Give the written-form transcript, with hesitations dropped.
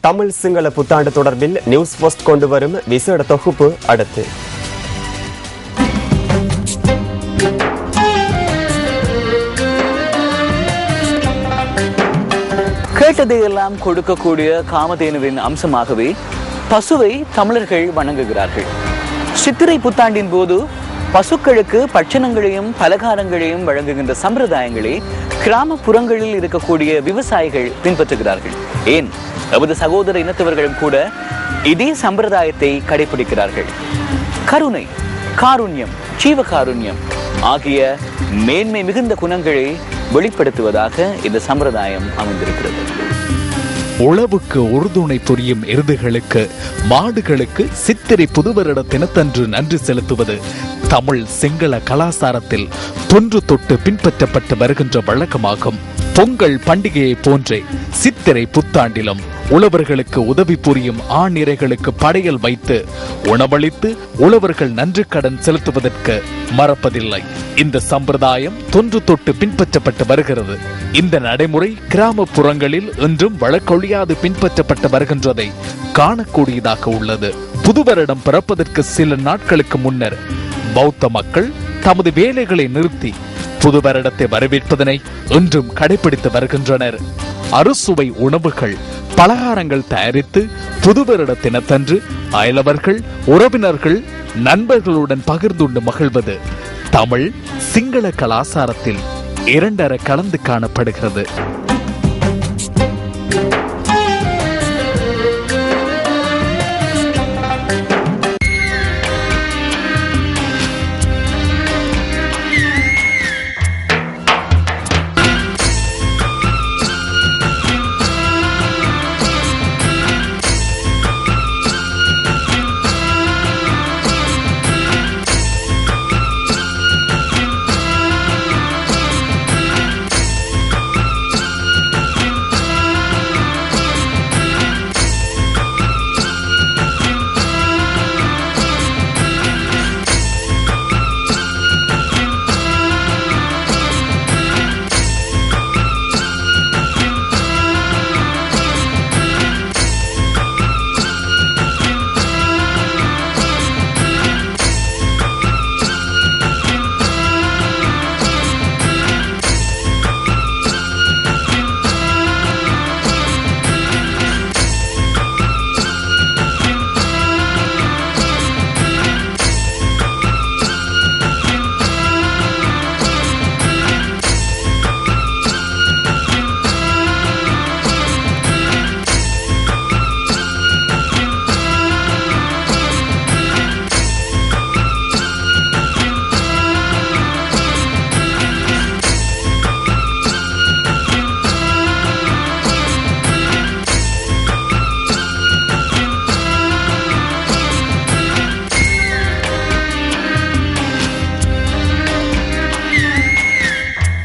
தமிழ் சிங்கள புத்தாண்டு தொடர்பில் news post கொண்டு வரும் விசேட தொகுப்பு அடுத்து. கேட்டதையெல்லாம் கொடுக்கக்கூடிய காமதேனுவின் அம்சமாகவே பசுவை தமிழர்கள் வணங்குகிறார்கள். சித்திரை புத்தாண்டின் போது பசுக்களுக்கு பட்சணங்களையும் பலகாரங்களையும் வழங்குகின்ற சம்பிரதாயங்களை கிராமப்புறங்களில் இருக்கக்கூடிய விவசாயிகள் பின்பற்றுகிறார்கள். ஏன் நமது சகோதர இனத்தவர்களும் கூட இதே சம்பிரதாயத்தை கடைபிடிக்கிறார்கள். கருணை, காருண்யம், ஜீவகாருண்யம் ஆகிய மேன்மை மிகுந்த குணங்களை வெளிப்படுத்துவதாக இந்த சம்பிரதாயம் அமைந்திருக்கிறது. உழவுக்கு உறுதுணை புரியும் எருதுகளுக்கு, மாடுகளுக்கு சித்திரை புதுவருட தினத்தன்று நன்றி செலுத்துவது தமிழ் சிங்கள கலாச்சாரத்தில் தொன்று தொட்டு பின்பற்றப்பட்டு வருகின்ற வழக்கமாகும். பொங்கல் பண்டிகையை போன்றே சித்திரை புத்தாண்டிலும் உழவர்களுக்கு உதவி புரியும் ஆணிரைகளுக்கு படையல் வைத்து உணவளித்து உழவர்கள் நன்றி கடன் செலுத்துவதற்கு மறப்பதில்லை. இந்த சம்பிரதாயம் தொன்று தொட்டு பின்பற்றப்பட்டு வருகிறது. இந்த நடைமுறை கிராமப்புறங்களில் இன்றும் வழக்கொழியாது பின்பற்றப்பட்டு வருகின்றதை காணக்கூடியதாக உள்ளது. புதுவருடம் பிறப்பதற்கு சில நாட்களுக்கு முன்னர் பௌத்த மக்கள் தமது வேலைகளை நிறுத்தி புது வருடத்தை வரவேற்பதனை இன்றும் கடைபிடித்து வருகின்றனர். அறுசுவை உணவுகள், பலகாரங்கள் தயாரித்து புது வருட தினத்தன்று அயலவர்கள், உறவினர்கள், நண்பர்களுடன் பகிர்ந்துண்டு மகிழ்வது தமிழ் சிங்கள கலாச்சாரத்தில் இரண்டர கலந்து காணப்படுகிறது.